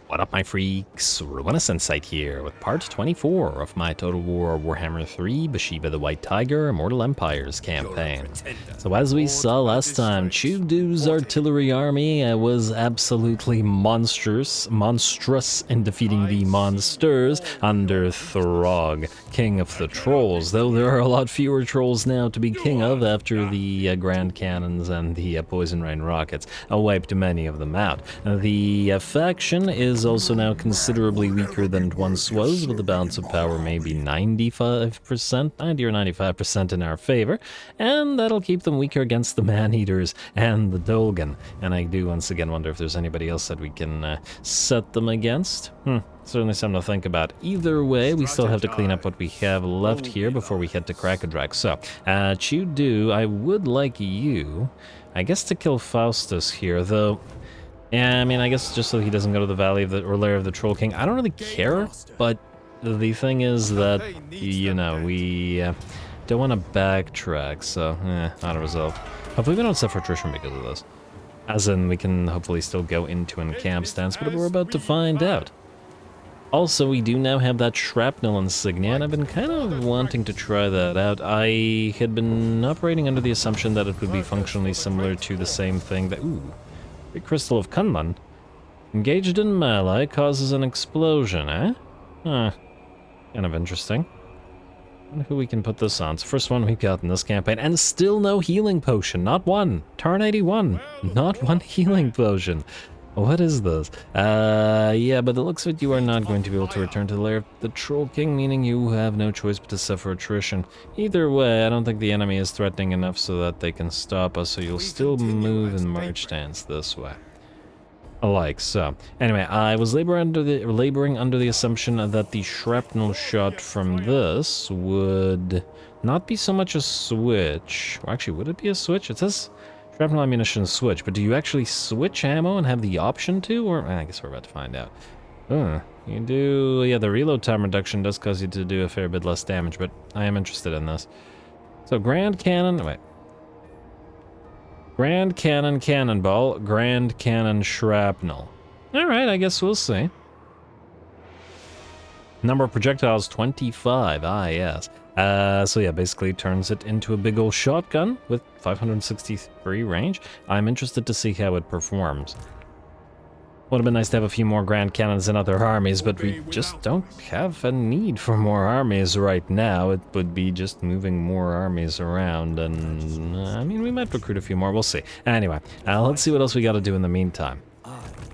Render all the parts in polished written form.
What up, my freaks? RuinusInsight here with part 24 of my Total War Warhammer 3 Bhashiva the White Tiger Immortal Empires campaign. So as we saw last time, Chudu's artillery army was absolutely monstrous in defeating the monsters under Throg, king of the trolls, though there are a lot fewer trolls now to be king of after the Grand Cannons and the Poison Rain rockets wiped many of them out. The faction is also now considerably weaker than it once was, with the balance of power maybe 95%, 90 or 95% in our favor, and that'll keep them weaker against the Man-Eaters and the Dolgan. And I do once again wonder if there's anybody else that we can set them against. Certainly something to think about. Either way, we still have to clean up what we have left here before we head to Krak. So, Chudu, I would like you, I guess, to kill Faustus here, though. Yeah, I mean, I guess just so he doesn't go to the Valley of the, or Lair of the Troll King. I don't really care, but the thing is that, you know, we don't want to backtrack, so, not a result. Hopefully we don't suffer attrition because of this. As in, we can hopefully still go into an camp stance, but we're about to find out. Also, we do now have that shrapnel insignia, and I've been kind of wanting to try that out. I had been operating under the assumption that it would be functionally similar to the same thing that... Ooh. Big Crystal of Kunlun. Engaged in melee causes an explosion, eh? Huh. Kind of interesting. I wonder who we can put this on. It's the first one we've got in this campaign, and still no healing potion. Not one. Turn 81. Not one healing potion. What is this? Yeah, but it looks like you are not going to be able to return to the Lair of the Troll King, meaning you have no choice but to suffer attrition. Either way, I don't think the enemy is threatening enough so that they can stop us, so you'll still move in march stance this way. Like so. Anyway, I was laboring under the assumption that the shrapnel shot from this would not be so much a switch. Or actually, would it be a switch? It says... Shrapnel ammunition switch, but do you actually switch ammo and have the option to, or I guess we're about to find out. You do, yeah, the reload time reduction does cause you to do a fair bit less damage, but I am interested in this. So Grand Cannon, wait. Grand Cannon Cannonball, Grand Cannon Shrapnel. Alright, I guess we'll see. Number of projectiles, 25, yes. So yeah, basically turns it into a big old shotgun with 563 range. I'm interested to see how it performs. Would have been nice to have a few more Grand Cannons in other armies, but we just don't have a need for more armies right now. It would be just moving more armies around, and I mean, we might recruit a few more, we'll see. Anyway, let's see what else we gotta do in the meantime.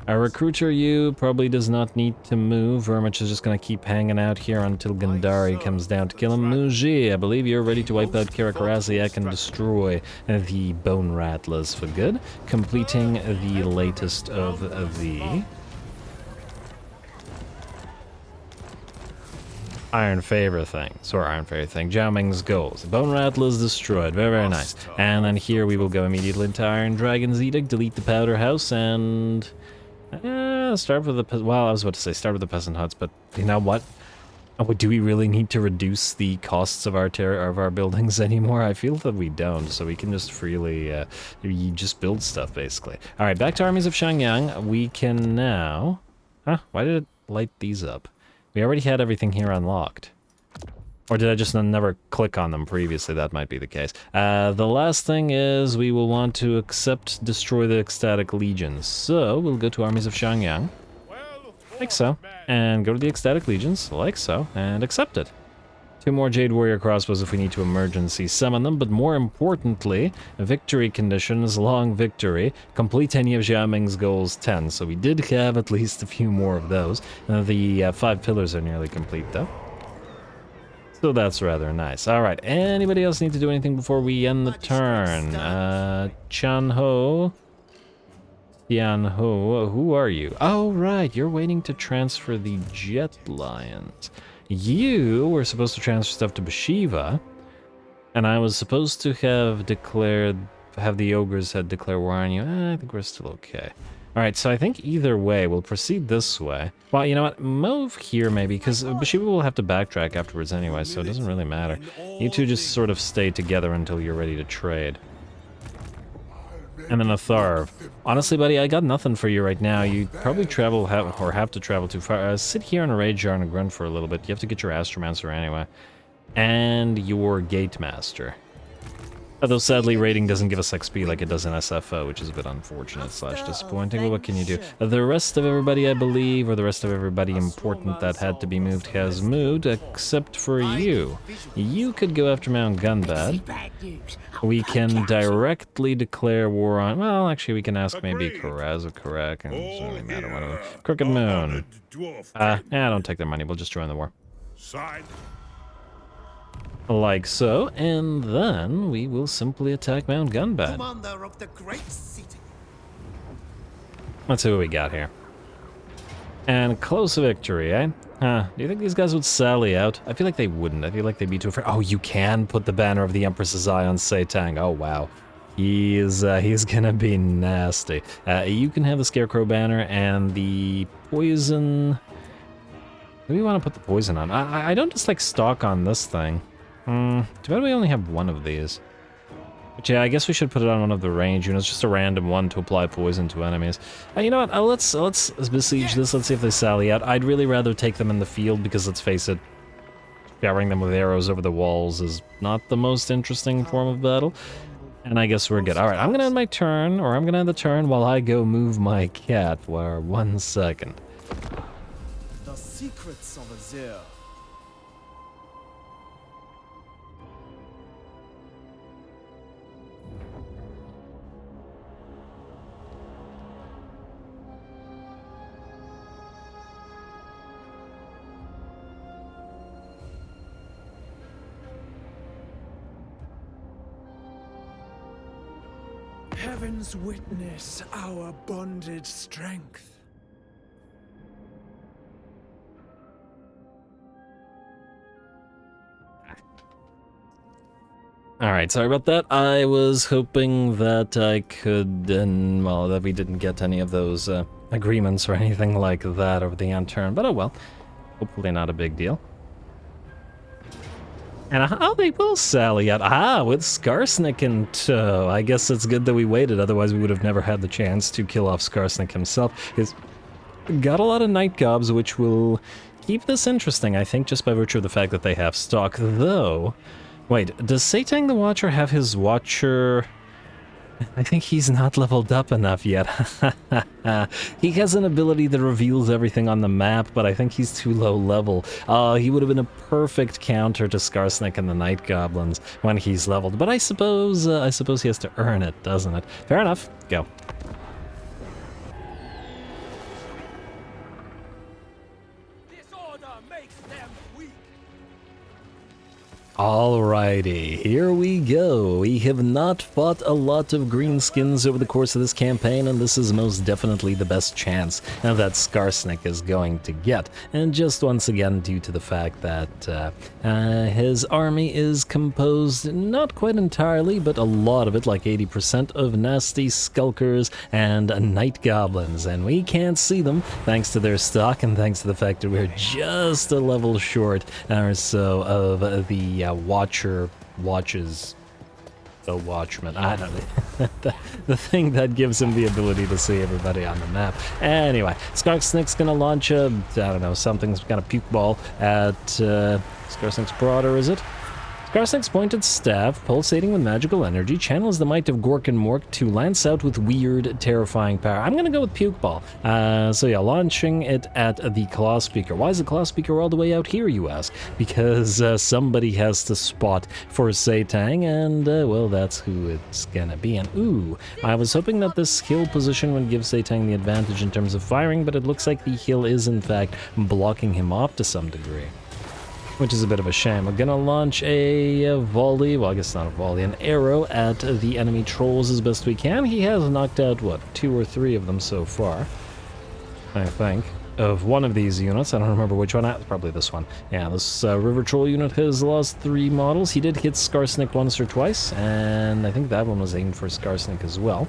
Our recruiter, you, probably does not need to move. Vermich is just going to keep hanging out here until Gandari comes down to kill him. Muji, I believe you're ready to wipe out Krak and destroy the Bone Rattlers for good, completing the latest of the Iron Favor things, or Iron Favor thing, Zhao Ming's goals. Bone Rattlers destroyed, very, very nice. And then here we will go immediately into Iron Dragon's Edict, delete the Powder House, and... start with the... Well, I was about to say start with the Peasant Huts, but you know what? Oh, do we really need to reduce the costs of our buildings anymore? I feel that we don't, so we can just freely just build stuff, basically. Alright, back to Armies of Shangyang. We can now... Huh? Why did it light these up? We already had everything here unlocked. Or did I just never click on them previously? That might be the case. The last thing is we will want to destroy the Ecstatic Legions. So we'll go to Armies of Shangyang, like so, and go to the Ecstatic Legions, like so, and accept it. 2 more Jade Warrior crossbows if we need to emergency summon them, but more importantly, victory conditions, long victory, complete any of Zhao Ming's goals 10, so we did have at least a few more of those. The 5 pillars are nearly complete though. So that's rather nice. Alright, anybody else need to do anything before we end the turn? Chanho? Tianho, who are you? Oh right, you're waiting to transfer the Jet Lions. You were supposed to transfer stuff to Bhashiva, and I was supposed to have the Ogres had declared war on you. I think we're still okay. Alright, so I think either way, we'll proceed this way. Well, you know what, move here maybe, because Bhashiva will have to backtrack afterwards anyway, so it doesn't really matter. You two just sort of stay together until you're ready to trade. And then a Tharv. Honestly, buddy, I got nothing for you right now. You probably have to travel too far. Sit here on a Rage Jar and a Grunt for a little bit. You have to get your Astromancer anyway. And your Gate Master. Although sadly, rating doesn't give us XP like it does in SFO, which is a bit unfortunate / disappointing, but what can you do? The rest of everybody, I believe, or the rest of everybody important that had to be moved has moved, except for you. You could go after Mount Gunbad. We can directly declare war on... Well, actually, we can ask maybe Kraz or Krak, and it doesn't really matter one of them. Crooked Moon. Don't take their money, we'll just join the war. Like so, and then we will simply attack Mount Gunbad. Let's see what we got here. And close victory, eh? Do you think these guys would sally out? I feel like they wouldn't. I feel like they'd be too afraid. Oh, you can put the banner of the Empress's Eye on Setang. Oh, wow. He's gonna be nasty. You can have the Scarecrow banner and the poison... What do you want to put the poison on? I don't just like stock on this thing. Too bad we only have one of these. But yeah, I guess we should put it on one of the range units, just a random one to apply poison to enemies. You know what, let's besiege this, let's see if they sally out. I'd really rather take them in the field because, let's face it, showering them with arrows over the walls is not the most interesting form of battle. And I guess we're good. Alright, I'm gonna end my turn, or I'm gonna end the turn while I go move my cat for 1 second. The secrets of Azazel. Heavens witness our bonded strength. Alright, sorry about that. I was hoping that I could, well, that we didn't get any of those agreements or anything like that over the end turn, but oh well. Hopefully not a big deal. And they will sally out. With Scarsnik in tow. I guess it's good that we waited, otherwise we would have never had the chance to kill off Scarsnik himself. He's got a lot of Night Gobs, which will keep this interesting, I think, just by virtue of the fact that they have stock, though... Wait, does Setang the Watcher have his Watcher... I think he's not leveled up enough yet. He has an ability that reveals everything on the map, but I think he's too low level. He would have been a perfect counter to Scarsnik and the Night Goblins when he's leveled. But I suppose he has to earn it, doesn't it? Fair enough. Go. Alrighty, here we go. We have not fought a lot of greenskins over the course of this campaign, and this is most definitely the best chance that Scarsnik is going to get. And just once again, due to the fact that his army is composed, not quite entirely, but a lot of it, like 80%, of nasty skulkers and night goblins. And we can't see them, thanks to their stock, and thanks to the fact that we're just a level short or so of the watches the Watchman. I don't know. the thing that gives him the ability to see everybody on the map. Anyway, Scarsnik's gonna launch a, I don't know, something's kind of puke ball at Scarsnik's Broader, is it? Scarsnik's pointed staff, pulsating with magical energy, channels the might of Gork and Mork to lance out with weird, terrifying power. I'm gonna go with Puke Ball. So yeah, launching it at the Claw Speaker. Why is the Claw Speaker all the way out here, you ask? Because somebody has to spot for Setang, and well, that's who it's gonna be. And ooh, I was hoping that this hill position would give Setang the advantage in terms of firing, but it looks like the hill is in fact blocking him off to some degree, which is a bit of a shame. We're gonna launch a volley, well, I guess not a volley, an arrow at the enemy trolls as best we can. He has knocked out, what, 2 or 3 of them so far, I think, of one of these units. I don't remember which one. Probably this one. Yeah, this River Troll unit has lost 3 models. He did hit Scarsnik once or twice, and I think that one was aimed for Scarsnik as well.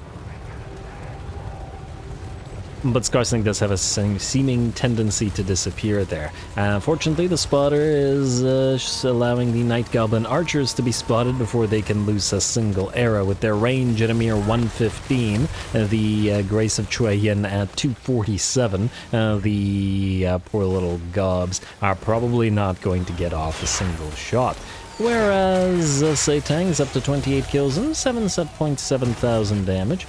but Scarsnik does have a seeming tendency to disappear there. Fortunately, the spotter is just allowing the Night Goblin archers to be spotted before they can loose a single arrow, with their range at a mere 115, the Grace of Chue Yin at 247. The poor little gobs are probably not going to get off a single shot. Whereas Satang is up to 28 kills and 7.7 damage.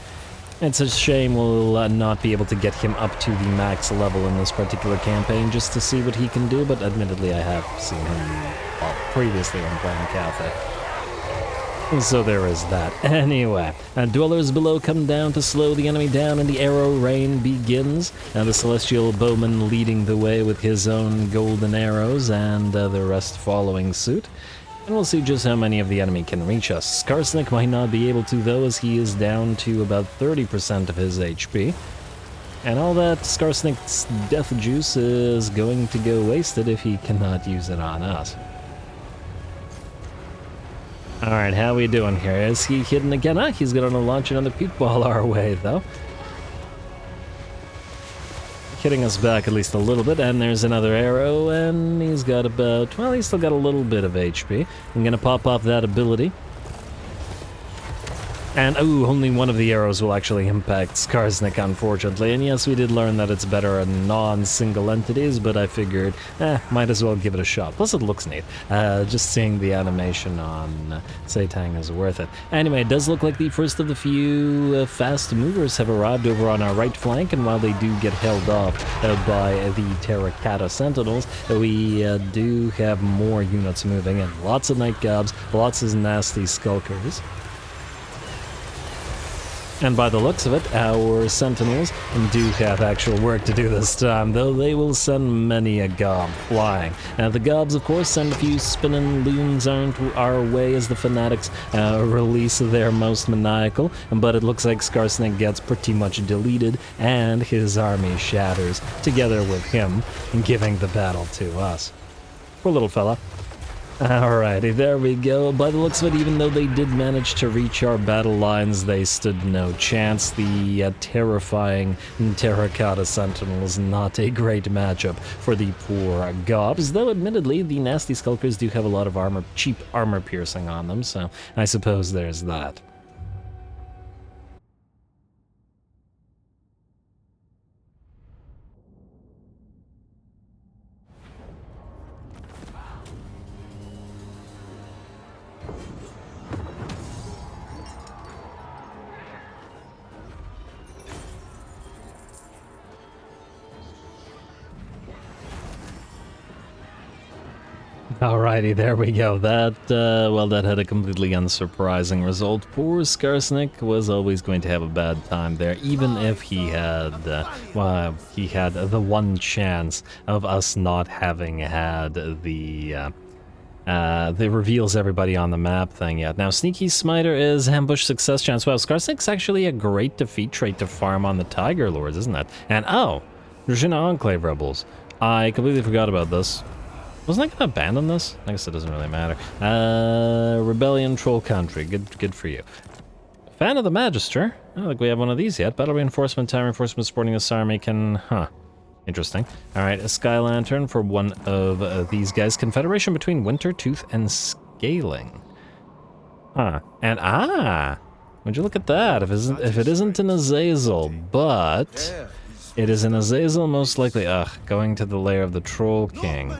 It's a shame we'll not be able to get him up to the max level in this particular campaign just to see what he can do, but admittedly I have seen him previously when playing Cathay. So there is that. Anyway, dwellers below come down to slow the enemy down and the arrow rain begins. The Celestial Bowman leading the way with his own golden arrows and the rest following suit. And we'll see just how many of the enemy can reach us. Scarsnik might not be able to though, as he is down to about 30% of his HP. And all that Scarsnik's death juice is going to go wasted if he cannot use it on us. Alright, how we doing here? Is he hidden again? He's gonna launch another puke ball our way though. Hitting us back at least a little bit, and there's another arrow, and he's got about, well, he's still got a little bit of HP. I'm gonna pop off that ability. And, ooh, only one of the arrows will actually impact Scarsnik, unfortunately. And yes, we did learn that it's better on non-single entities, but I figured, might as well give it a shot. Plus, it looks neat. Just seeing the animation on Satang is worth it. Anyway, it does look like the first of the few fast movers have arrived over on our right flank, and while they do get held off by the Terracotta Sentinels, we do have more units moving in. Lots of Night Gobs, lots of nasty Skulkers. And by the looks of it, our Sentinels do have actual work to do this time, though they will send many a gob flying. Now, the gobs, of course, send a few spinning loons our way as the Fanatics release their most maniacal, but it looks like Scarsnik gets pretty much deleted, and his army shatters, together with him giving the battle to us. Poor little fella. Alrighty, there we go. By the looks of it, even though they did manage to reach our battle lines, they stood no chance. The terrifying Terracotta Sentinels, not a great matchup for the poor gobs, though admittedly the nasty Skulkers do have a lot of armor, cheap armor piercing on them, so I suppose there's that. Alrighty, there we go. That, well, that had a completely unsurprising result. Poor Scarsnik was always going to have a bad time there, even if he had, well, he had the one chance of us not having had the reveals everybody on the map thing yet. Now, Sneaky Smiter is ambush success chance. Well, Scarsnik's actually a great defeat trait to farm on the Tiger Lords, isn't it? And, oh, Drashina Enclave Rebels. I completely forgot about this. Wasn't I gonna abandon this? I guess it doesn't really matter. Rebellion Troll Country. Good for you. Fan of the Magister. I don't think we have one of these yet. Battle Reinforcement, Time Reinforcement supporting this army can... Huh. Interesting. Alright, a Sky Lantern for one of these guys. Confederation between Wintertooth and Scaling. Huh. And would you look at that? If it isn't an Azazel, but... It is an Azazel most likely. Going to the lair of the Troll King.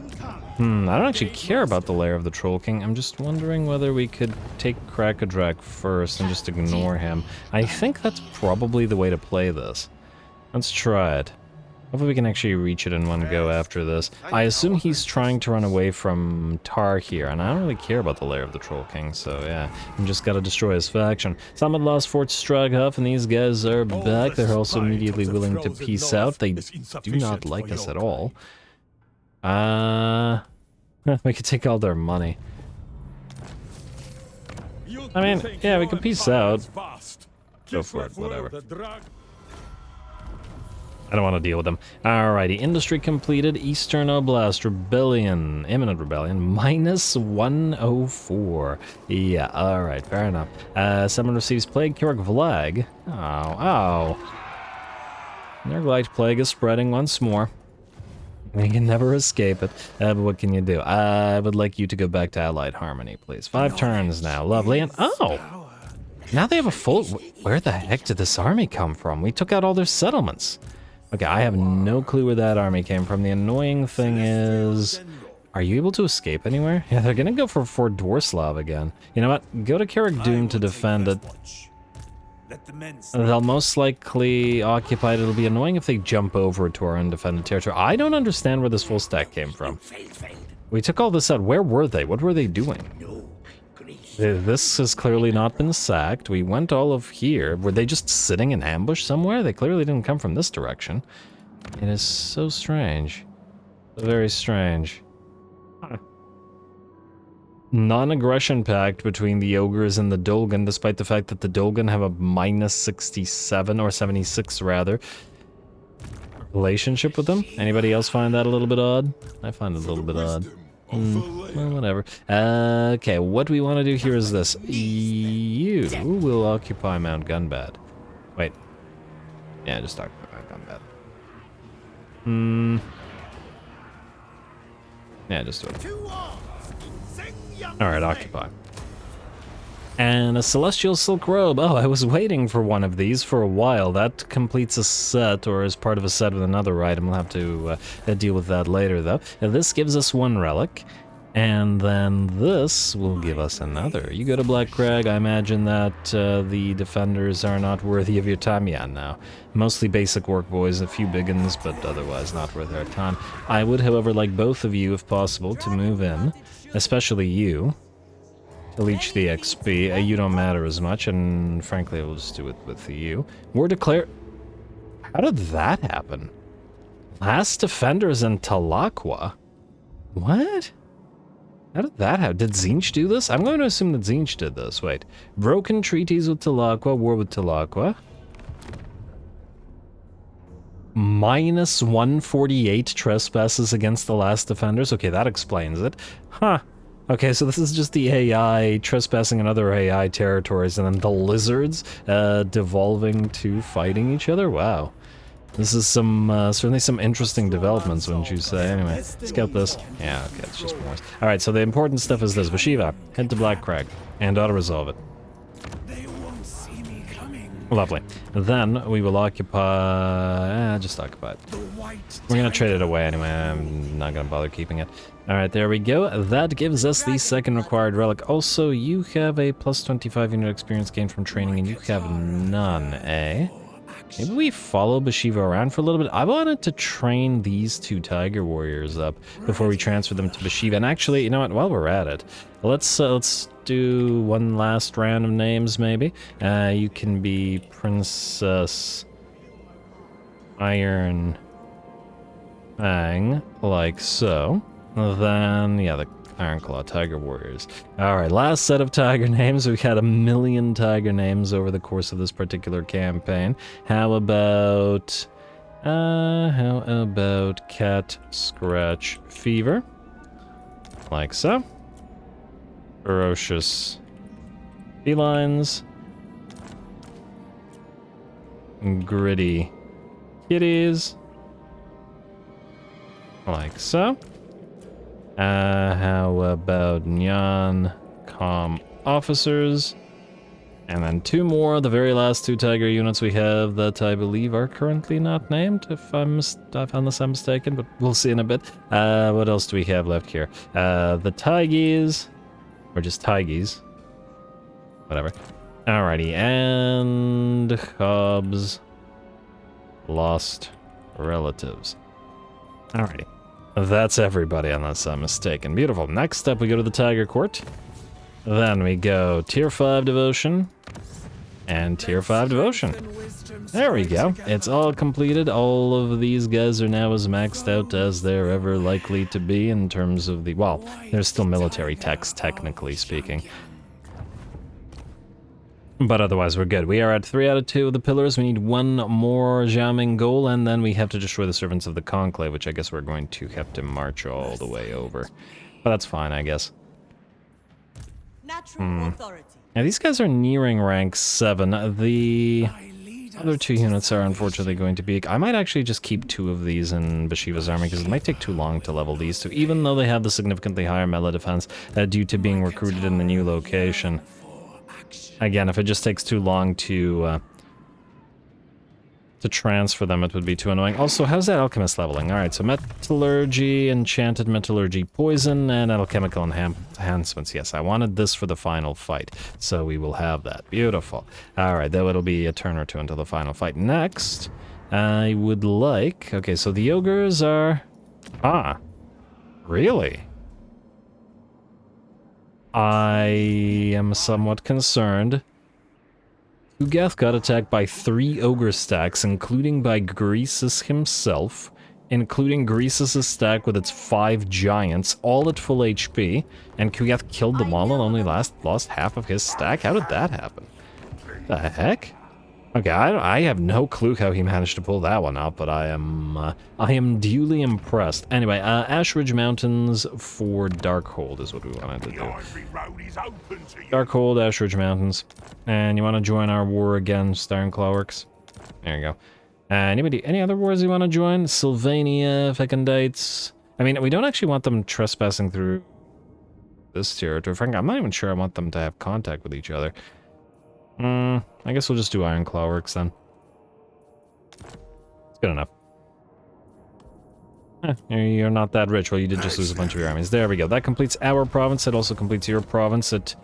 I don't actually care about the lair of the Troll King. I'm just wondering whether we could take Krakadrak first and just ignore him. I think that's probably the way to play this. Let's try it. Hopefully we can actually reach it in one go after this. I assume he's trying to run away from Tar here, and I don't really care about the lair of the Troll King, so yeah. I'm just gotta destroy his faction. Summon lost Fort Straghoff, and these guys are back. They're also immediately willing to peace out. They do not like us at all. We could take all their money. I mean, yeah, we could peace out. Go for it, whatever. I don't want to deal with them. Alrighty, industry completed. Eastern Oblast, Rebellion, Imminent Rebellion, minus 104. Yeah, alright, fair enough. Someone receives Plague, Kirak Vlag. Oh. Nerglite Plague is spreading once more. We can never escape it. But what can you do? I would like you to go back to Allied Harmony, please. 5 turns now. Lovely. And oh! Now they have a full... Where the heck did this army come from? We took out all their settlements. Okay, I have no clue where that army came from. The annoying thing is... Are you able to escape anywhere? Yeah, they're gonna go for Fort Dwarslav again. You know what? Go to Krak Doom to defend it. They'll most likely occupy it. It'll be annoying if they jump over to our undefended territory. I don't understand where this full stack came from. We took all this out. Where were they? What were they doing? This has clearly not been sacked. We went all of here. Were they just sitting in ambush somewhere? They clearly didn't come from this direction. It is so strange. Very strange. Huh. Non-aggression pact between the ogres and the Dolgan, despite the fact that the Dolgan have a minus 67, or 76 rather, relationship with them. Anybody else find that a little bit odd? I find it a little bit odd. Well, whatever. Okay, what we want to do here is this. You will occupy Mount Gunbad. Wait. Yeah, just occupy Mount Gunbad. Yeah, just do it. Alright, occupy. And a Celestial Silk Robe. Oh, I was waiting for one of these for a while. That completes a set, or is part of a set with another item. We'll have to deal with that later, though. Now, this gives us 1 relic, and then this will give us another. You go to Black Crag, I imagine that the defenders are not worthy of your time. Yeah, no. Mostly basic work boys, a few big ones, but otherwise not worth our time. I would, however, like both of you, if possible, to move in, especially you. To leech the XP. You don't matter as much, and frankly, we'll just do it with you. We're declared... How did that happen? Last defenders in Talakwa? What? How did that happen? Did Tzeentch do this? I'm going to assume that Tzeentch did this. Wait. Broken treaties with Talakwa, war with Talakwa. Minus 148 trespasses against the last defenders. Okay, that explains it. Huh. Okay, so this is just the AI trespassing in other AI territories, and then the lizards devolving to fighting each other? Wow. This is some, certainly some interesting developments, wouldn't you say? Anyway, scout this. Yeah, okay, it's just more. Alright, so the important stuff is this. Bhashiva, head to Black Crag, and auto-resolve it. Lovely. Then we will occupy... just occupy it. We're gonna trade it away anyway. I'm not gonna bother keeping it. Alright, there we go. That gives us the second required relic. Also, you have a plus 25 unit experience gained from training, and you have none, eh? Maybe we follow Bhashiva around for a little bit. I wanted to train these 2 Tiger Warriors up before we transfer them to Bhashiva. And actually, you know what? While we're at it, let's do one last round of names, maybe. You can be Princess Iron Fang, like so. Then, yeah, the Ironclaw Tiger Warriors. Alright, last set of tiger names. We've had 1 million tiger names over the course of this particular campaign. How about Cat Scratch Fever? Like so. Ferocious Felines. Gritty Kitties. Like so. How about Nyan Com Officers? And then 2 more, the very last 2 Tiger units we have that I believe are currently not named, if unless I'm mistaken, but we'll see in a bit. What else do we have left here? The Tigers, or just Tigers, whatever. Alrighty, and Hobbs' Lost Relatives. Alrighty. That's everybody, unless I'm mistaken. Beautiful. Next up, we go to the Tiger Court. Then we go Tier 5 Devotion. And Tier 5 Devotion. There we go. It's all completed. All of these guys are now as maxed out as they're ever likely to be in terms of the... Well, there's still military techs, technically speaking. But otherwise, we're good. We are at 3 out of 2 of the pillars. We need 1 more Xiaoming goal, and then we have to destroy the Servants of the Conclave, which I guess we're going to have to march all the way over. But that's fine, I guess. Now, these guys are nearing rank 7. The Other 2 units are unfortunately going to be... I might actually just keep 2 of these in Bhashiva's army, because it might take too long to level these 2, even though they have the significantly higher melee defense due to being recruited in the new location. Again, if it just takes too long to transfer them, it would be too annoying. Also, how's that alchemist leveling? Alright, so metallurgy, enchanted metallurgy, poison, and alchemical enhancements. Yes, I wanted this for the final fight, so we will have that. Beautiful. Alright, though it'll be a turn or 2 until the final fight. Next, I would like... Okay, so the ogres are... Ah. Really? I am somewhat concerned. Ugath got attacked by 3 ogre stacks, including by Greasus himself, including Greasus' stack with its 5 giants, all at full HP, and Kugath killed them all and only lost half of his stack? How did that happen? The heck? Okay, I have no clue how he managed to pull that one out, but I am duly impressed. Anyway, Ashridge Mountains for Darkhold is what we wanted to do. Darkhold, Ashridge Mountains. And you want to join our war against Iron Clawworks? There you go. Any other wars you want to join? Sylvania, Fecundites. I mean, we don't actually want them trespassing through this territory. Frankly, I'm not even sure I want them to have contact with each other. I guess we'll just do Iron Clawworks then. It's good enough. You're not that rich. Well, you did just lose a bunch of your armies. There we go. That completes our province. It also completes your province. It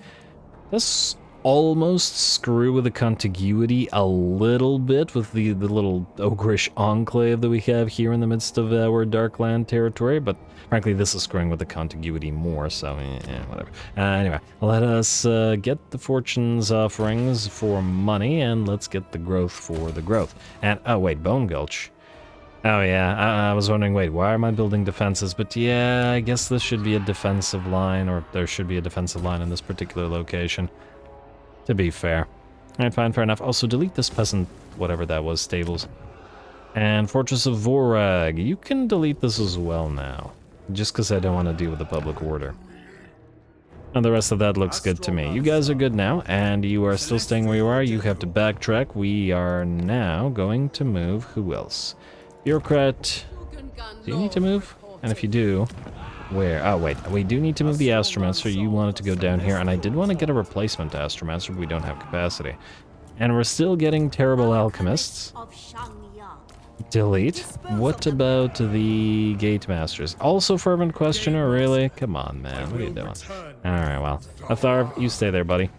does almost screw with the contiguity a little bit with the little ogreish enclave that we have here in the midst of our Darkland territory, but frankly this is screwing with the contiguity more, so yeah, whatever. Anyway, let us get the fortune's offerings for money, and let's get the growth for the growth. And, oh wait, Bone Gulch. Oh yeah, I was wondering, wait, why am I building defenses? But yeah, I guess this should be a defensive line, or there should be a defensive line in this particular location. To be fair. Alright, fine, fair enough. Also, delete this peasant, whatever that was, stables. And Fortress of Vorag. You can delete this as well now. Just because I don't want to deal with the public order. And the rest of that looks good to me. You guys are good now, and you are still staying where you are. You have to backtrack. We are now going to move... Who else? Bureaucrat. Do you need to move? And if you do... Where? Oh, wait. We do need to move the Astromancer. You wanted to go down here, and I did want to get a replacement Astromancer, but we don't have capacity. And we're still getting terrible alchemists. Delete. What about the Gate Masters? Also Fervent Questioner, really? Come on, man. What are you doing? Alright, well. Atharv, you stay there, buddy.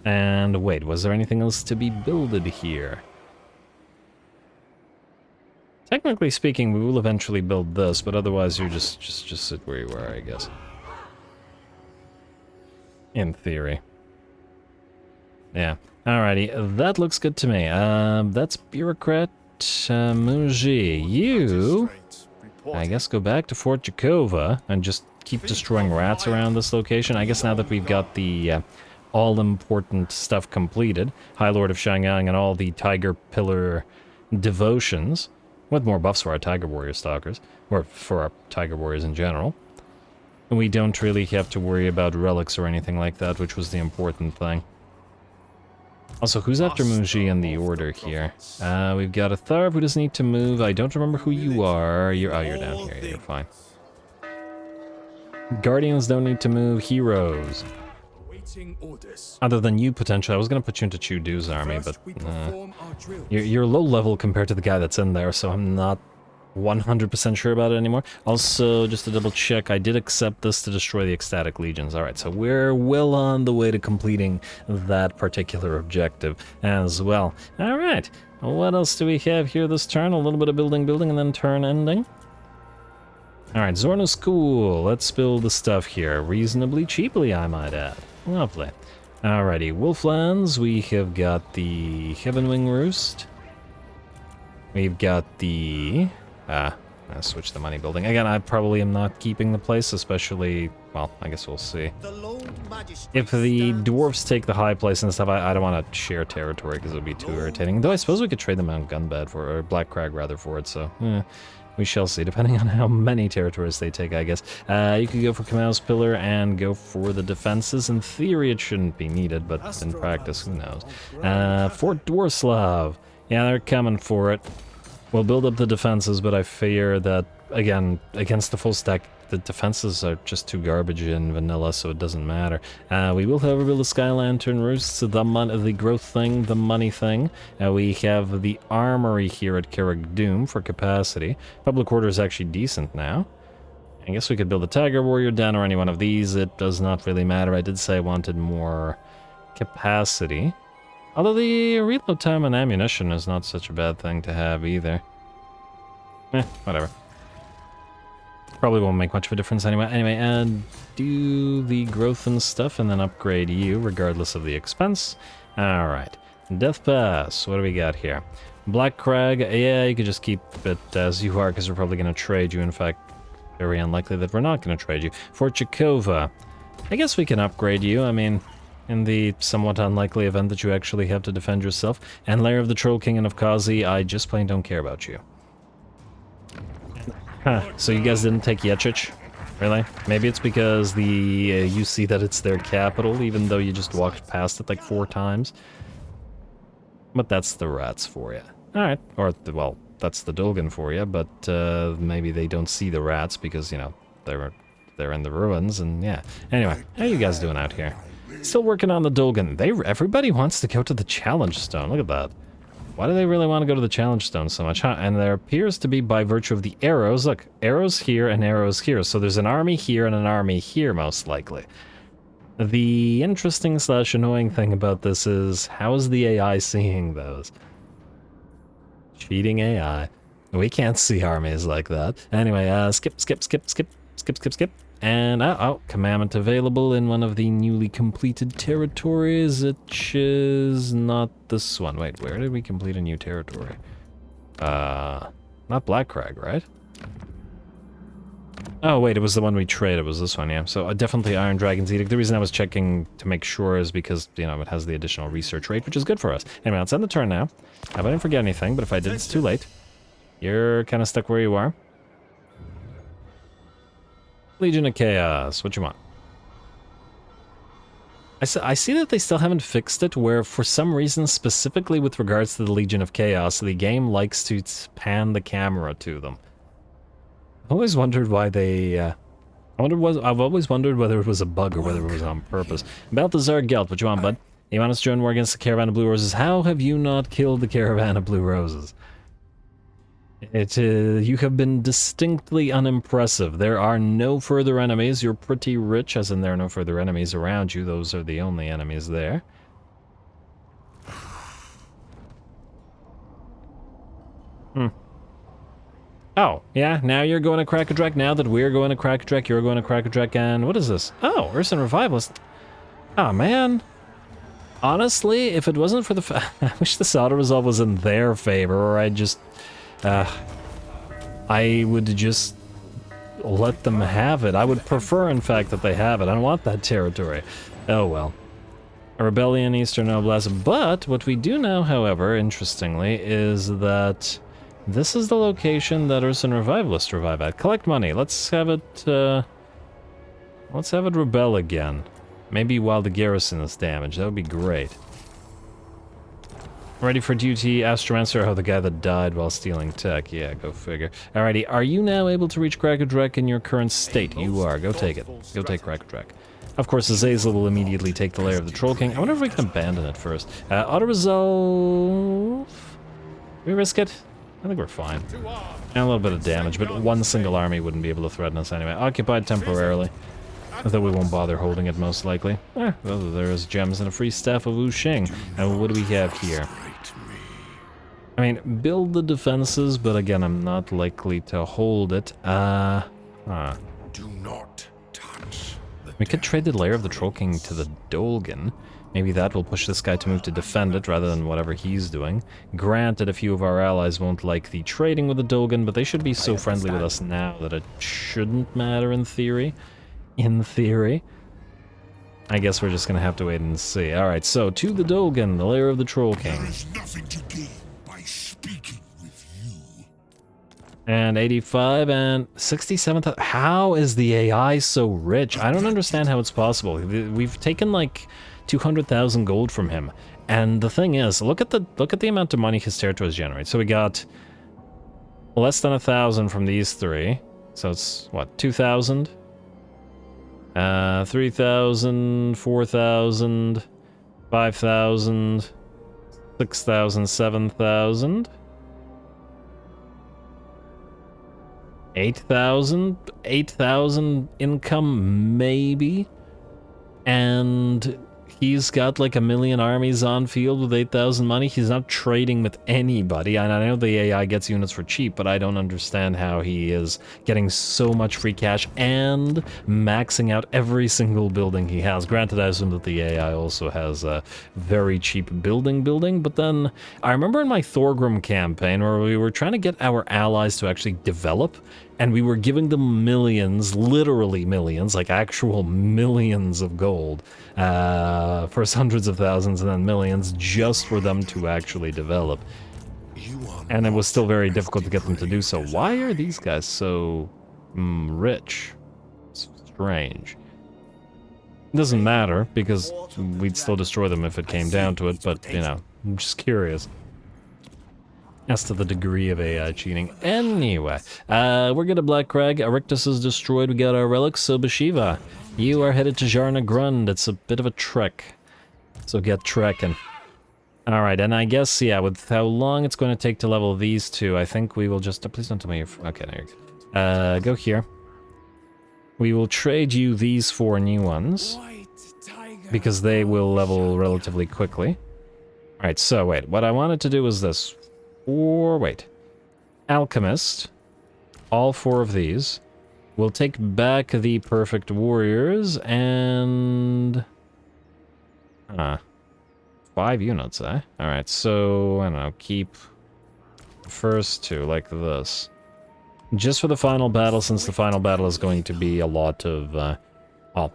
And wait, was there anything else to be builded here? Technically speaking, we will eventually build this, but otherwise you just sit where you are, I guess. In theory. Yeah. Alrighty, that looks good to me. That's Bureaucrat Muji. You, I guess, go back to Fort Jakova and just keep destroying rats around this location. I guess now that we've got the all-important stuff completed, High Lord of Shangyang and all the Tiger Pillar devotions, with more buffs for our Tiger Warrior Stalkers, or for our Tiger Warriors in general. And we don't really have to worry about relics or anything like that, which was the important thing. Also, who's after Muji in the order here? We've got Atharv who doesn't need to move. I don't remember who you are. You're down here. You're fine. Guardians don't need to move. Heroes. Other than you, potentially. I was going to put you into Chudu's army, but you're low level compared to the guy that's in there, so I'm not 100% sure about it anymore. Also, just to double check, I did accept this to destroy the Ecstatic Legions. Alright, so we're well on the way to completing that particular objective as well. Alright, what else do we have here this turn? A little bit of building, and then turn ending. Alright, Zorno School. Let's build the stuff here. Reasonably cheaply, I might add. Lovely. Alrighty, Wolflands, we have got the Heavenwing Roost. We've got the... switch the money building. Again, I probably am not keeping the place, especially... Well, I guess we'll see. If the dwarves take the high place and stuff, I don't want to share territory because it would be too irritating. Though I suppose we could trade them on Gunbad for, or Black Crag rather, for it, so... we shall see, depending on how many territories they take, I guess. You could go for Kamau's Pillar and go for the defenses. In theory, it shouldn't be needed, but in practice, who knows. Fort Dwarslav. Yeah, they're coming for it. We'll build up the defenses, but I fear that, again, against the full stack, the defenses are just too garbage in vanilla, so it doesn't matter. We will, however, build a Sky Lantern Roost, the growth thing, the money thing. We have the armory here at Carrick Doom for capacity. Public order is actually decent now. I guess we could build a Tiger Warrior down or any one of these. It does not really matter. I did say I wanted more capacity. Although the reload time and ammunition is not such a bad thing to have either. Whatever. Probably won't make much of a difference anyway. Anyway, do the growth and stuff and then upgrade you regardless of the expense. Alright. Death Pass. What do we got here? Black Crag. Yeah, you could just keep it as you are because we're probably going to trade you. In fact, very unlikely that we're not going to trade you. Fort Chakova. I guess we can upgrade you. I mean, in the somewhat unlikely event that you actually have to defend yourself. And Lair of the Troll King and of Kazi, I just plain don't care about you. Huh, so you guys didn't take Yechich? Really? Maybe it's because the you see that it's their capital, even though you just walked past it like 4 times. But that's the rats for you. Alright, or, well, that's the Dolgan for you, but maybe they don't see the rats because, you know, they're in the ruins, and yeah. Anyway, how you guys doing out here? Still working on the Dolgan. Everybody wants to go to the Challenge Stone, look at that. Why do they really want to go to the Challenge Stone so much, huh? And there appears to be, by virtue of the arrows, look, arrows here and arrows here. So there's an army here and an army here, most likely. The interesting / annoying thing about this is, how is the AI seeing those? Cheating AI. We can't see armies like that. Anyway, skip. And, commandment available in one of the newly completed territories, which is not this one. Wait, where did we complete a new territory? Not Black Crag, right? Oh, wait, it was the one we traded. It was this one, yeah. So, definitely Iron Dragon's Edict. The reason I was checking to make sure is because, you know, it has the additional research rate, which is good for us. Anyway, let's end the turn now. I didn't forget anything, but if I did, it's too late. You're kind of stuck where you are. Legion of Chaos, what you want? I see that they still haven't fixed it, where for some reason, specifically with regards to the Legion of Chaos, the game likes to pan the camera to them. I've always wondered why they, I've always wondered whether it was a bug or whether it was on purpose. Balthazar Gelt, what you want, bud? You want us to join war against the Caravan of Blue Roses? How have you not killed the Caravan of Blue Roses? You have been distinctly unimpressive. There are no further enemies. You're pretty rich, as in there are no further enemies around you. Those are the only enemies there. Oh, yeah, now you're going to Krakadrak. Now that we're going to Krakadrak, you're going to Krakadrak, and what is this? Oh, Urson Revivalist. Oh, man. Honestly, if it wasn't for the I wish this auto-resolve was in their favor, or I'd just... I would just let them have it. I would prefer, in fact, that they have it. I don't want that territory. Oh, well. A rebellion, Eastern Noblesse. But what we do know, however, interestingly, is that this is the location that Urson Revivalist revive at. Collect money. Let's have it rebel again. Maybe while the garrison is damaged. That would be great. Ready for duty, Astromancer. Oh, the guy that died while stealing tech. Yeah, go figure. Alrighty, are you now able to reach Krakadrak in your current state? You are. Go take it. Go take Krakadrak. Of course, Azazel will immediately take the lair of the Troll King. I wonder if we can abandon it first. Auto-resolve... we risk it? I think we're fine. And a little bit of damage, but one single army wouldn't be able to threaten us anyway. Occupied temporarily. Though we won't bother holding it, most likely. Well, there's gems and a free staff of Wuxing. And what do we have here? I mean, build the defenses, but again, I'm not likely to hold it. Do not touch. We could trade the lair of the Troll King to the Dolgan. Maybe that will push this guy to move to defend it rather than whatever he's doing. Granted, a few of our allies won't like the trading with the Dolgan, but they should be so friendly with us now that it shouldn't matter in theory. In theory. I guess we're just gonna have to wait and see. Alright, so to the Dolgan, the lair of the Troll King. There is nothing to gain by speaking with you. And 85 and 67,000. How is the AI so rich? I don't understand how it's possible. We've taken like 200,000 gold from him. And the thing is, look at the amount of money his territories generate. So we got less than 1,000 from these three. So it's what, 2,000? 3,000, 4,000, 5,000, 6,000, 7,000, 8,000 income maybe, and he's got like 1 million armies on field with 8,000 money. He's not trading with anybody, and I know the AI gets units for cheap, but I don't understand how he is getting so much free cash and maxing out every single building he has. Granted, I assume that the AI also has a very cheap building, but then I remember in my Thorgrim campaign where we were trying to get our allies to actually develop, and we were giving them millions, literally millions, like actual millions of gold. First hundreds of thousands and then millions just for them to actually develop. And it was still very difficult to get them to do so. Why are these guys so rich? Strange. It doesn't matter, because we'd still destroy them if it came down to it, but, you know, I'm just curious as to the degree of AI cheating. Anyway, we're good at Black Crag. Erictus is destroyed. We got our relics. So Bhashiva, you are headed to Jarna Grund. It's a bit of a trek, so get trekking. All right, and I guess, yeah, with how long it's going to take to level these two, I think we will just... please don't tell me you're... okay, there you go. Go here. We will trade you these 4 new ones, because they will level relatively quickly. All right, so wait, what I wanted to do was this. Or wait, Alchemist, all 4 of these. We'll take back the Perfect Warriors and 5 units, eh? All right, so I don't know, keep the first 2 like this, just for the final battle, since the final battle is going to be a lot of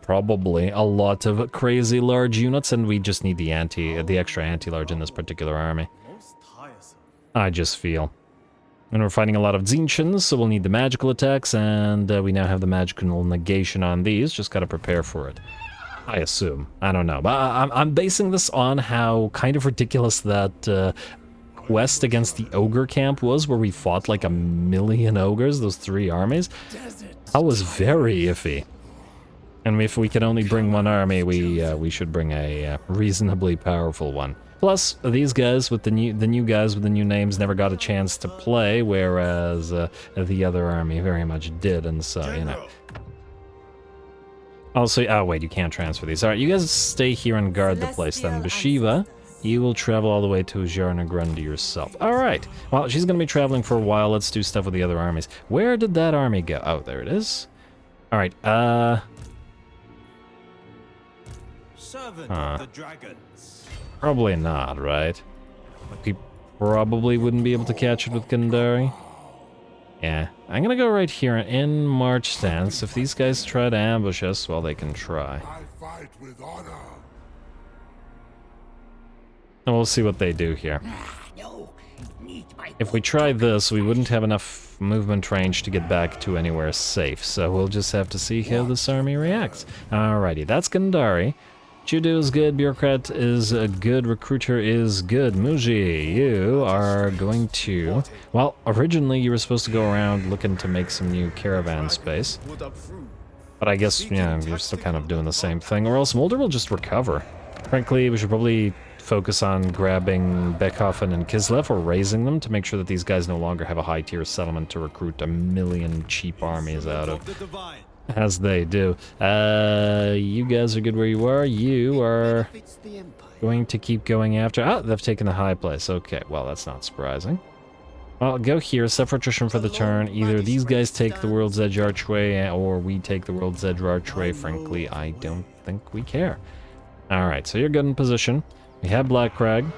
probably a lot of crazy large units, and we just need the extra anti-large in this particular army. I just feel. And we're fighting a lot of Tzeentchins, so we'll need the magical attacks, and we now have the magical negation on these. Just gotta prepare for it. I assume. I don't know. But I'm basing this on how kind of ridiculous that quest against the ogre camp was, where we fought like 1 million ogres, those 3 armies. That was very iffy. And if we can only bring 1 army, we should bring a reasonably powerful one. Plus, these guys with the new guys with the new names never got a chance to play, whereas the other army very much did, and so, you know. Also, oh wait, you can't transfer these. Alright, you guys stay here and guard the place then. Bhashiva, you will travel all the way to Jarna Grund yourself. Alright, well, she's gonna be traveling for a while. Let's do stuff with the other armies. Where did that army go? Oh, there it is. Alright, Servant of the dragons. probably not, right? We probably wouldn't be able to catch it with Gundari. Yeah, I'm gonna go right here in march stance. If these guys try to ambush us, well, they can try. I fight with honor. And we'll see what they do here. If we try this, we wouldn't have enough movement range to get back to anywhere safe, so we'll just have to see how this army reacts. Alrighty, that's Gundari. Chudu is good, Bureaucrat is good, Recruiter is good. Muji, you are going to... Well, originally you were supposed to go around looking to make some new caravan space. But I guess, yeah, you're still kind of doing the same thing, or else Mulder will just recover. Frankly, we should probably focus on grabbing Beckhofen and Kislev, or raising them, to make sure that these guys no longer have a high-tier settlement to recruit 1 million cheap armies out of. As they do. You guys are good where you are. You are going to keep going after... Oh, they've taken the high place. Okay, well, that's not surprising. Well, go here, suffer attrition for the turn. Either these guys take the World's Edge Archway, or we take the World's Edge Archway. Frankly, I don't think we care. Alright, so you're good in position. We have Black Crag. I'm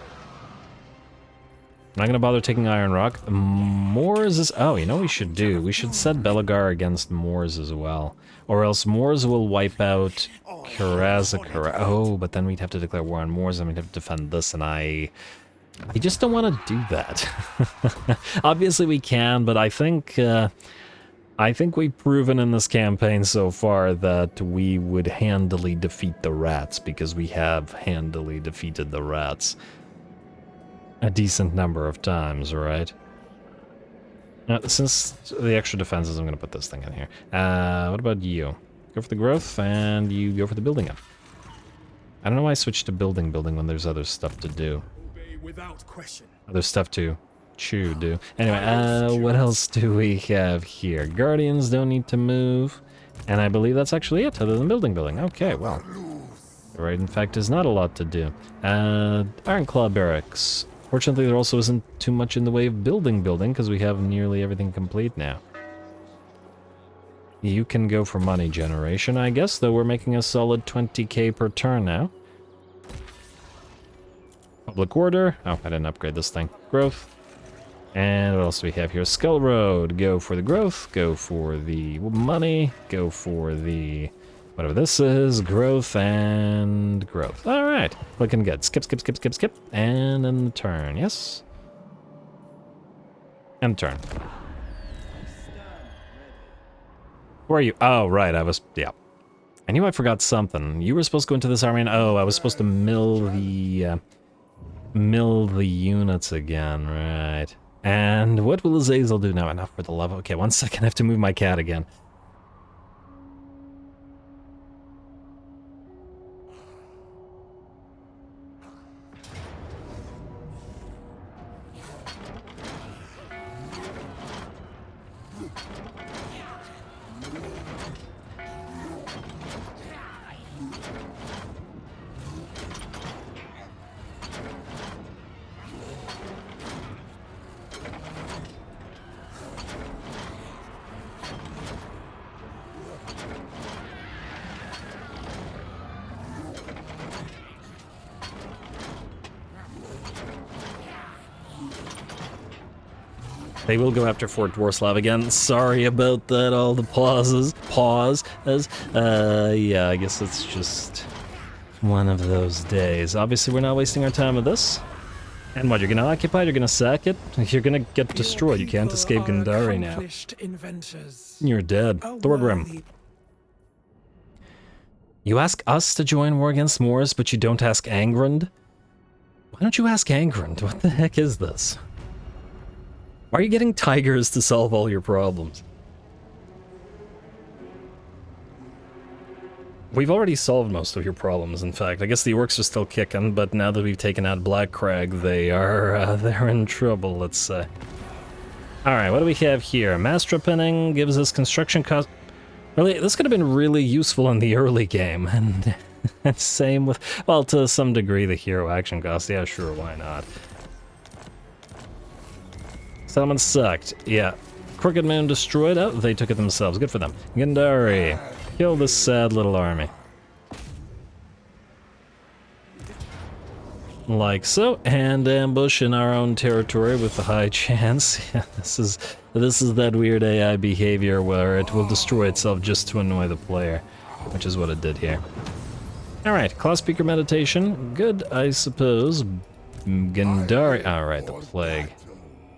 not gonna bother taking Iron Rock. Moors is... Oh, you know what we should do? We should set Belagar against Moors as well. Or else Moors will wipe out Karazakara. Oh, but then we'd have to declare war on Moors and we'd have to defend this, and I just don't want to do that. Obviously we can, but I think we've proven in this campaign so far that we would handily defeat the rats, because we have handily defeated the rats a decent number of times, right? Now, since the extra defenses, I'm going to put this thing in here. What about you? Go for the growth, and you go for the building up. I don't know why I switched to building when there's other stuff to do. Without question. Other stuff to do. Anyway, what else do we have here? Guardians don't need to move. And I believe that's actually it, other than building. Okay, well. There, in fact, is not a lot to do. Ironclaw Barracks. Fortunately, there also isn't too much in the way of building, because we have nearly everything complete now. You can go for money generation, I guess, though we're making a solid 20k per turn now. Public order. Oh, I didn't upgrade this thing. Growth. And what else do we have here? Skull Road. Go for the growth. Go for the money. Go for the... whatever this is. Growth and growth. Alright. Looking good. Skip. And then the turn. Yes? And turn. Where are you? Oh, right. Yeah. I knew I forgot something. You were supposed to go into this army and... oh, I was supposed to mill the units again. Right. And what will Azazel do now? Enough for the love. Okay, 1 second. I have to move my cat again. They will go after Fort Dwarslav again. Sorry about that, all the pauses. Yeah, I guess it's just one of those days. Obviously, we're not wasting our time with this. And what, you're gonna occupy it? You're gonna sack it? You're gonna get destroyed. You can't escape Gandari now. You're dead. Thorgrim. You ask us to join war against Moors, but you don't ask Angrand? Why don't you ask Angrand? What the heck is this? Why are you getting tigers to solve all your problems? We've already solved most of your problems, in fact. I guess the orcs are still kicking, but now that we've taken out Black Crag, they're in trouble, let's say. Alright, what do we have here? Master Pinning gives us construction cost... Really, this could have been really useful in the early game, and same with... well, to some degree, the hero action cost. Yeah, sure, why not? Settlement sucked. Yeah. Crooked Moon destroyed. Oh, they took it themselves. Good for them. Gandari. Kill this sad little army. Like so. And ambush in our own territory with a high chance. Yeah, this is that weird AI behavior where it will destroy itself just to annoy the player. Which is what it did here. Alright, Claw Speaker Meditation. Good, I suppose. Gandari. Alright, the Plague.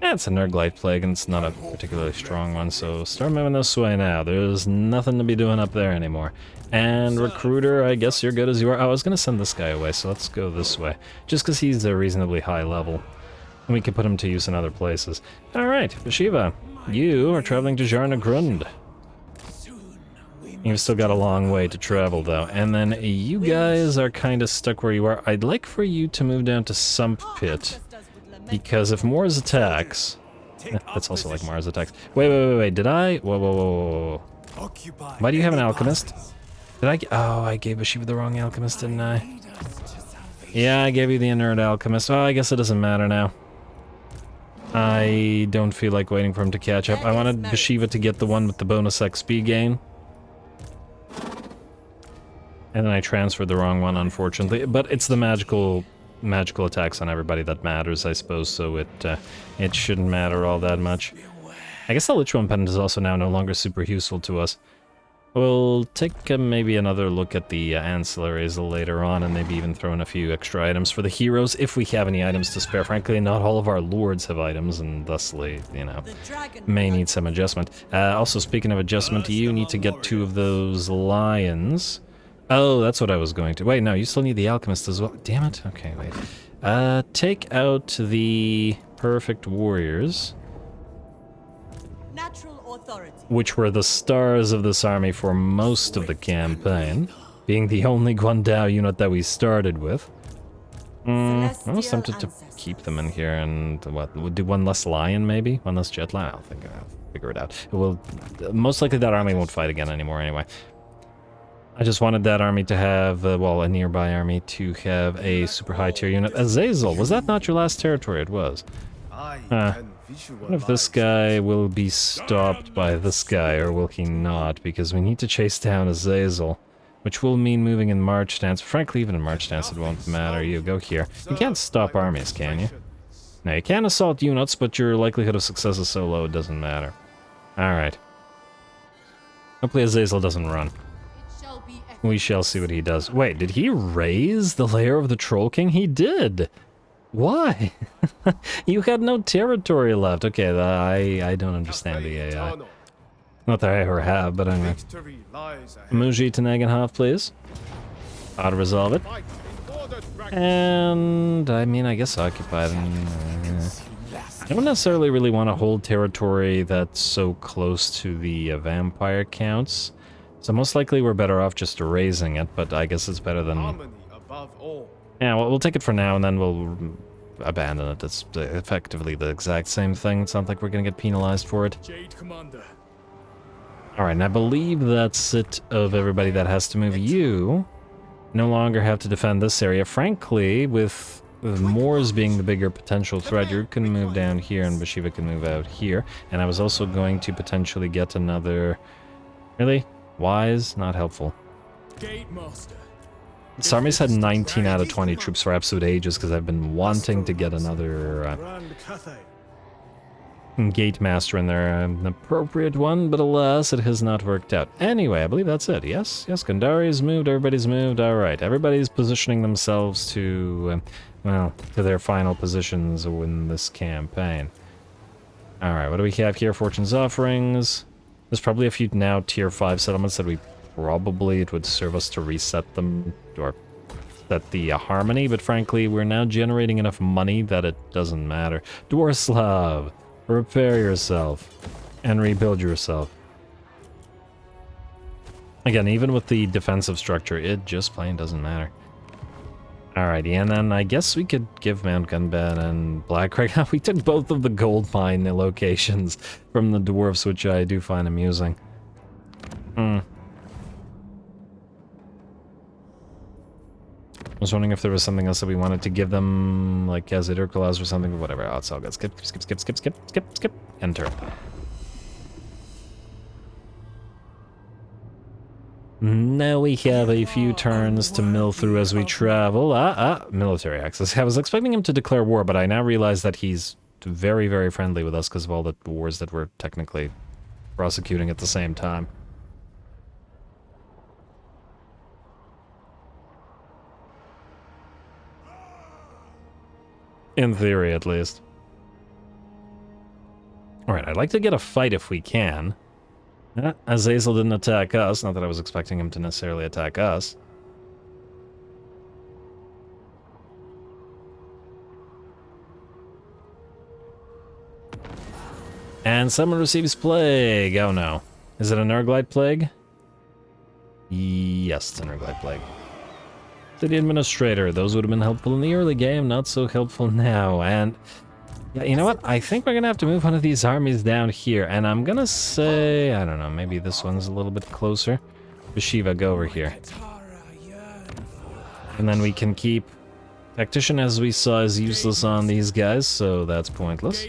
Yeah, it's a Nurglite Plague, and it's not a particularly strong one, so start moving this way now. There's nothing to be doing up there anymore. And Recruiter, I guess you're good as you are. Oh, I was going to send this guy away, so let's go this way. Just because he's a reasonably high level. And we can put him to use in other places. Alright, Bhashiva, you are traveling to Jarnagrund. You've still got a long way to travel, though. And then you guys are kind of stuck where you are. I'd like for you to move down to Sump Pit. Because if Mars attacks... that's also like Mars attacks. Wait, did I... Whoa. Why do you have an alchemist? Did I... oh, I gave Bhashiva the wrong alchemist, didn't I? Yeah, I gave you the inert alchemist. Oh, I guess it doesn't matter now. I don't feel like waiting for him to catch up. I wanted Bhashiva to get the one with the bonus XP gain. And then I transferred the wrong one, unfortunately. But it's the magical attacks on everybody that matters, I suppose, so it shouldn't matter all that much. I guess the Lich One Pendant is also now no longer super useful to us. We'll take maybe another look at the ancillaries later on, and maybe even throw in a few extra items for the heroes, if we have any items to spare. Frankly, not all of our lords have items, and thusly, you know, may need some adjustment. Also, speaking of adjustment, you need to get 2 of those lions. Oh, that's what I was going to... Wait, no, you still need the alchemist as well. Damn it. Okay, wait. Take out the perfect warriors, which were the stars of this army for most of the campaign, being the only Guandao unit that we started with. I was tempted to keep them in here and, what, we'll do 1 less lion, maybe? 1 less jet lion? I'll figure it out. Most likely that army won't fight again anymore anyway. I just wanted that army to have, well, a nearby army to have a super high tier unit. Azazel, was that not your last territory? It was. What if this guy will be stopped by this guy, or will he not? Because we need to chase down Azazel, which will mean moving in march stance. Frankly, even in march stance, it won't matter. You go here. You can't stop armies, can you? No, you can assault units, but your likelihood of success is so low, it doesn't matter. Alright. Hopefully Azazel doesn't run. We shall see what he does. Wait, did he raise the lair of the Troll King? He did! Why? You had no territory left. Okay, I don't understand the AI. Not that I ever have, but anyway. Muji to Nagenhof, please. Auto-resolve it. And, I mean, I guess occupy them. I don't necessarily really want to hold territory that's so close to the vampire counts. So most likely we're better off just erasing it, but I guess it's better than... Yeah, well, we'll take it for now, and then we'll abandon it. It's effectively the exact same thing. It's not like we're gonna get penalized for it. Alright, and I believe that's it of everybody that has to move. You no longer have to defend this area. Frankly, with Moors being the bigger potential threat, you can move down here, and Bhashiva can move out here. And I was also going to potentially get another... Really? Wise? Not helpful. This army's had 19 out of 20 troops for absolute ages because I've been wanting to get another Gate Master in there, an appropriate one, but alas, it has not worked out. Anyway, I believe that's it. Yes, Gundari's moved, everybody's moved, alright. Everybody's positioning themselves to, well, to their final positions in this campaign. Alright, what do we have here? Fortune's Offerings. There's probably a few now tier 5 settlements that we probably, it would serve us to reset them, or set the harmony, but frankly, we're now generating enough money that it doesn't matter. Dwarslav, repair yourself, and rebuild yourself. Again, even with the defensive structure, it just plain doesn't matter. Alrighty, and then I guess we could give Mount Gunbad and Black Krak. We took both of the gold mine locations from the dwarves, which I do find amusing. I was wondering if there was something else that we wanted to give them, like as it or something, but whatever. Oh, it's all good. Skip. Enter. Now we have a few turns to mill through as we travel. Military access. I was expecting him to declare war, but I now realize that he's very, very friendly with us because of all the wars that we're technically prosecuting at the same time. In theory, at least. Alright, I'd like to get a fight if we can. Azazel didn't attack us, not that I was expecting him to necessarily attack us. And someone receives plague. Oh no. Is it a Nurglite plague? Yes, it's a Nurglite plague. City Administrator, those would have been helpful in the early game, not so helpful now. And yeah, you know what? I think we're gonna have to move one of these armies down here, and I'm gonna say, I don't know, maybe this one's a little bit closer. Bhashiva, go over here. And then we can keep... Tactician, as we saw, is useless on these guys, so that's pointless.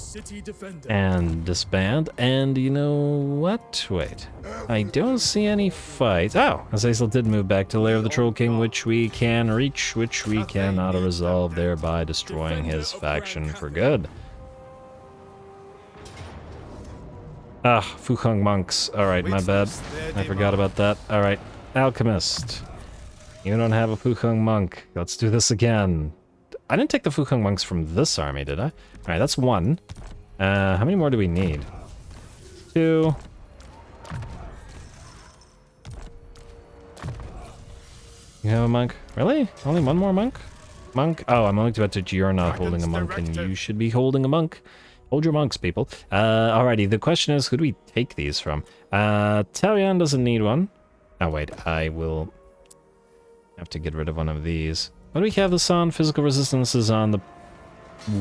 city defender. And disband. And you know what? Wait. I don't see any fights. Oh, Azazel did move back to Lair of the Troll King, which we can reach, which we can auto-resolve, thereby destroying his faction for good. Ah, Fuheng monks. Alright, my bad. I forgot about that. Alright, alchemist. You don't have a Fuheng monk. Let's do this again. I didn't take the Fuheng monks from this army, did I? Alright, that's one. How many more do we need? 2. You have a monk? Really? Only one more monk? Monk? Oh, I'm only about to. You're not holding a monk, and you should be holding a monk. Hold your monks, people. Alrighty, the question is, who do we take these from? Talion doesn't need one. Oh, wait, I will have to get rid of one of these. What do we have this on? Physical resistance is on the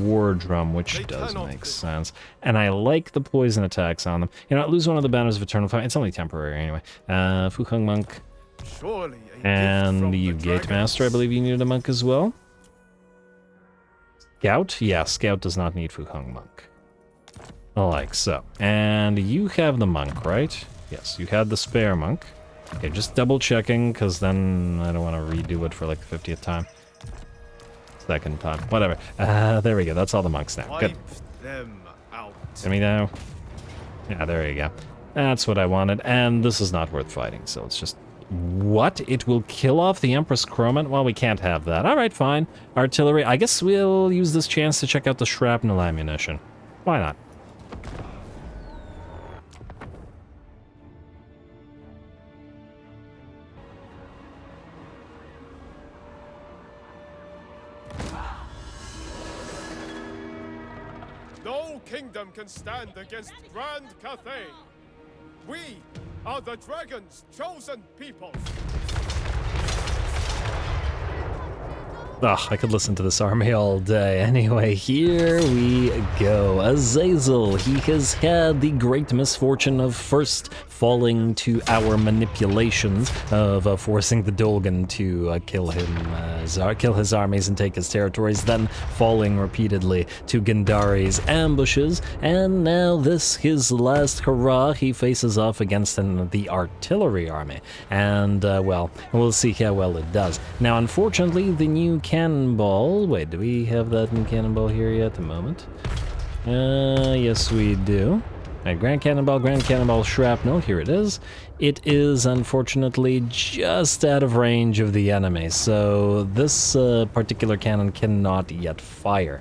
war drum, which does make sense. And I like the poison attacks on them. You know, lose one of the banners of eternal fire. It's only temporary anyway. Fuheng monk. And you gate master, I believe you needed a monk as well. Scout? Yeah, Scout does not need Fuheng monk. Like so. And you have the monk, right? Yes, you had the spare monk. Okay, just double checking, because then I don't want to redo it for like the 50th time. Second time. Whatever. There we go. That's all the monks now. Good. Let me know. Yeah, there you go. That's what I wanted. And this is not worth fighting, so it's just... What? It will kill off the Empress Chromat? Well, we can't have that. Alright, fine. Artillery. I guess we'll use this chance to check out the shrapnel ammunition. Why not? No kingdom can stand against Grand Cathay. We are the dragon's chosen people. Ugh, I could listen to this army all day. Anyway, here we go. Azazel, he has had the great misfortune of first falling to our manipulations of forcing the Dolgan to kill his armies and take his territories, then falling repeatedly to Gandari's ambushes, and now this, his last hurrah, he faces off against the artillery army, and well, we'll see how well it does. Now, unfortunately, the new cannonball, wait, do we have that in cannonball here yet at the moment? Yes we do. Alright, Grand Cannonball, Shrapnel, here it is. It is, unfortunately, just out of range of the enemy, so this particular cannon cannot yet fire.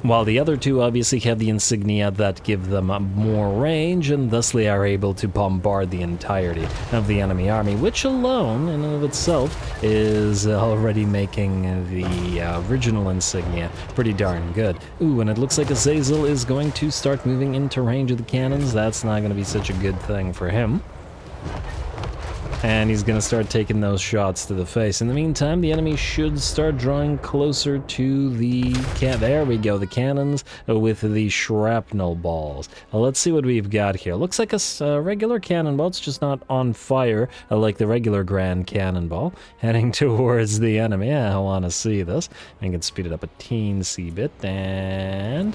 While the other two obviously have the insignia that give them more range, and thusly are able to bombard the entirety of the enemy army, which alone, in and of itself, is already making the original insignia pretty darn good. Ooh, and it looks like Azazel is going to start moving into range of the cannons. That's not going to be such a good thing for him. And he's going to start taking those shots to the face. In the meantime, the enemy should start drawing closer to the there we go, the cannons with the shrapnel balls. Let's see what we've got here. Looks like a regular cannonball. It's just not on fire like the regular Grand Cannonball. Heading towards the enemy. I want to see this. I can speed it up a teensy bit. And...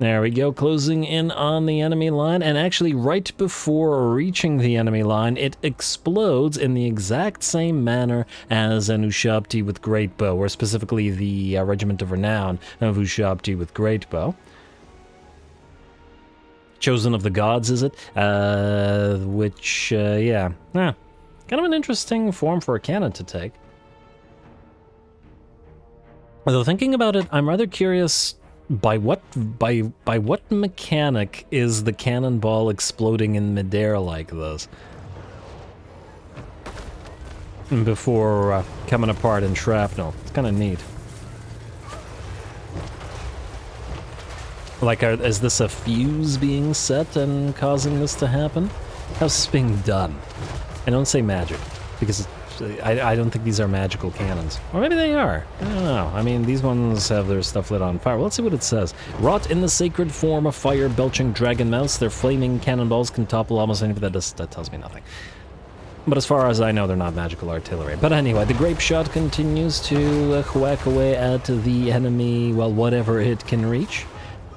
there we go, closing in on the enemy line, and actually right before reaching the enemy line, it explodes in the exact same manner as an Ushabti with Great Bow, or specifically the Regiment of Renown of Ushabti with Great Bow. Chosen of the Gods, is it? Which, yeah. Kind of an interesting form for a cannon to take. Although thinking about it, I'm rather curious... By what mechanic is the cannonball exploding in midair like this? Before coming apart in shrapnel. It's kind of neat. Like, is this a fuse being set and causing this to happen? How's this being done? I don't say magic, because I don't think these are magical cannons. Or maybe they are. I don't know. I mean, these ones have their stuff lit on fire. Well, let's see what it says. Wrought in the sacred form of fire-belching dragon mouse, their flaming cannonballs can topple almost anything. That tells me nothing. But as far as I know, they're not magical artillery. But anyway, the grape shot continues to whack away at the enemy, well, whatever it can reach.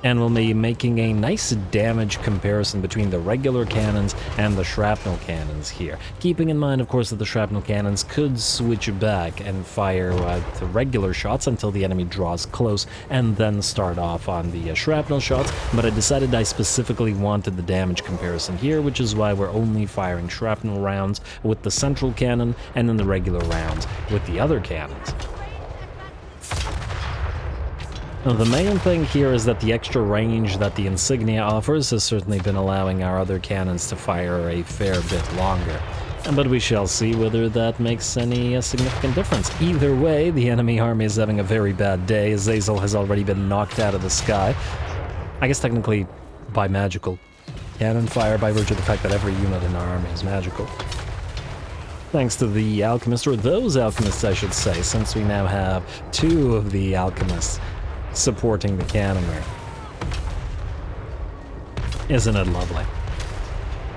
and we'll be making a nice damage comparison between the regular cannons and the shrapnel cannons here. Keeping in mind, of course, that the shrapnel cannons could switch back and fire the regular shots until the enemy draws close, and then start off on the shrapnel shots, but I decided I specifically wanted the damage comparison here, which is why we're only firing shrapnel rounds with the central cannon, and then the regular rounds with the other cannons. Now, the main thing here is that the extra range that the insignia offers has certainly been allowing our other cannons to fire a fair bit longer. But we shall see whether that makes any significant difference. Either way, the enemy army is having a very bad day. Azazel has already been knocked out of the sky. I guess technically by magical cannon fire, by virtue of the fact that every unit in our army is magical. Thanks to the alchemist, or those alchemists I should say, since we now have 2 of the alchemists supporting the cannonry. Isn't it lovely?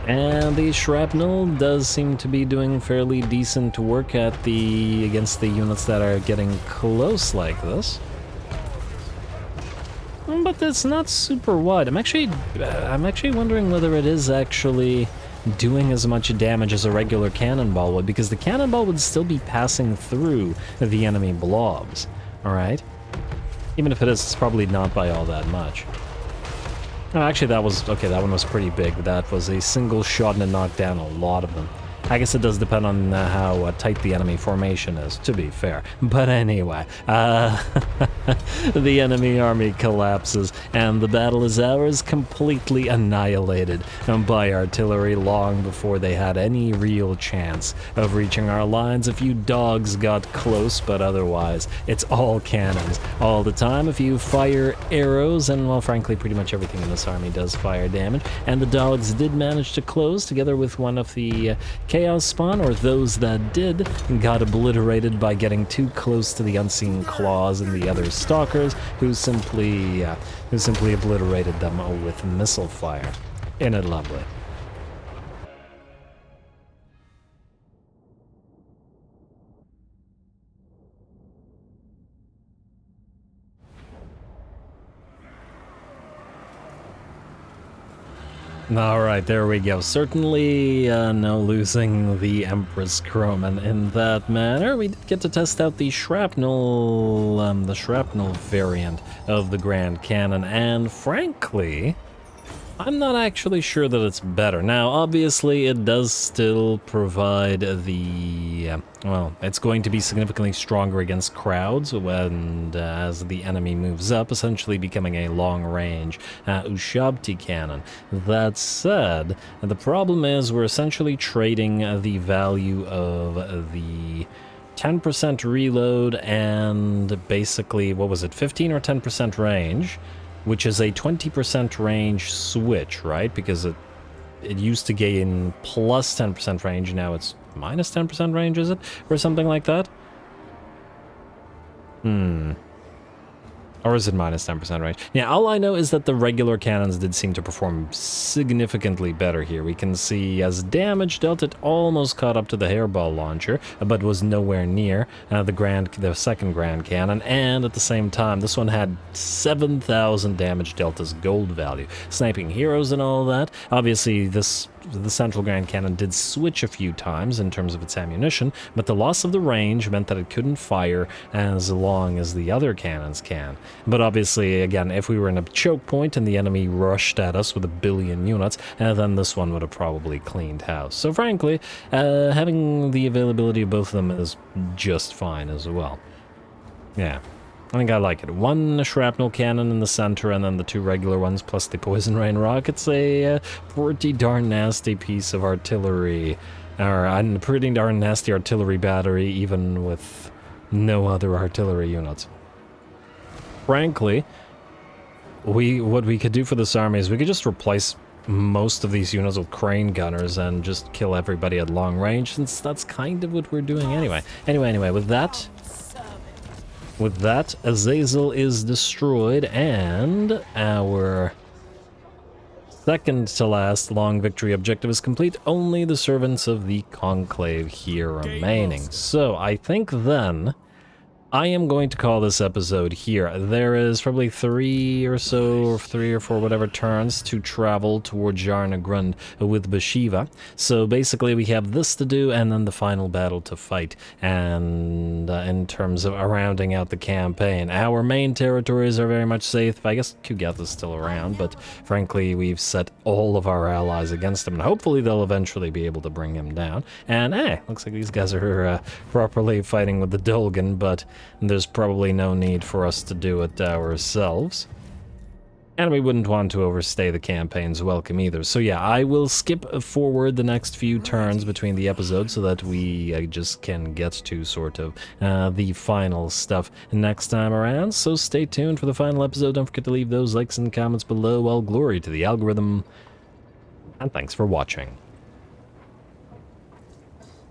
And the shrapnel does seem to be doing fairly decent work against the units that are getting close like this. But it's not super wide. I'm actually wondering whether it is actually doing as much damage as a regular cannonball would, because the cannonball would still be passing through the enemy blobs. Alright? Even if it is, it's probably not by all that much. Oh, actually, that one was pretty big. That was a single shot and it knocked down a lot of them. I guess it does depend on how tight the enemy formation is, to be fair. But anyway, the enemy army collapses, and the battle is ours, completely annihilated by artillery long before they had any real chance of reaching our lines. A few dogs got close, but otherwise, it's all cannons all the time. If you fire arrows, and well, frankly, pretty much everything in this army does fire damage, and the dogs did manage to close, together with one of the Chaos Spawn, or those that did, got obliterated by getting too close to the unseen claws and the other stalkers, who simply obliterated them with missile fire. Isn't it lovely? Alright, there we go. Certainly no losing the Empress Croman in that manner. We did get to test out the shrapnel variant of the Grand Cannon, and frankly, I'm not actually sure that it's better. Now, obviously, it does still provide the... well, it's going to be significantly stronger against crowds and as the enemy moves up, essentially becoming a long-range Ushabti cannon. That said, the problem is we're essentially trading the value of the 10% reload and basically, what was it, 15 or 10% range, which is a 20% range switch, right? Because it used to gain plus 10% range, now it's minus 10% range, is it? Or something like that? Or is it minus 10% range? Yeah, all I know is that the regular cannons did seem to perform significantly better here. We can see as damage dealt, it almost caught up to the hairball launcher, but was nowhere near the second Grand Cannon, and at the same time, this one had 7,000 damage dealt as gold value. Sniping heroes and all that. Obviously, the central Grand Cannon did switch a few times in terms of its ammunition, but the loss of the range meant that it couldn't fire as long as the other cannons can. But obviously, again, if we were in a choke point and the enemy rushed at us with 1 billion units, then this one would have probably cleaned house. So frankly, having the availability of both of them is just fine as well. Yeah. I think I like it. 1 shrapnel cannon in the center, and then the 2 regular ones, plus the poison rain rockets. A pretty darn nasty piece of artillery, or a pretty darn nasty artillery battery, even with no other artillery units. Frankly, what we could do for this army is we could just replace most of these units with crane gunners and just kill everybody at long range, since that's kind of what we're doing anyway. Anyway, with that, Azazel is destroyed, and our second to last long victory objective is complete. Only the servants of the Conclave here remaining. So I think then I am going to call this episode here. There is probably 3 or 4, whatever, turns to travel toward Jarnagrund with Bhashiva. So basically we have this to do and then the final battle to fight. And in terms of rounding out the campaign, our main territories are very much safe. I guess Kugath is still around, but frankly we've set all of our allies against him, and hopefully they'll eventually be able to bring him down. And hey, looks like these guys are properly fighting with the Dolgan, but there's probably no need for us to do it ourselves. And we wouldn't want to overstay the campaign's welcome either. So yeah, I will skip forward the next few turns between the episodes so that we just can get to sort of the final stuff next time around. So stay tuned for the final episode. Don't forget to leave those likes and comments below. All glory to the algorithm. And thanks for watching.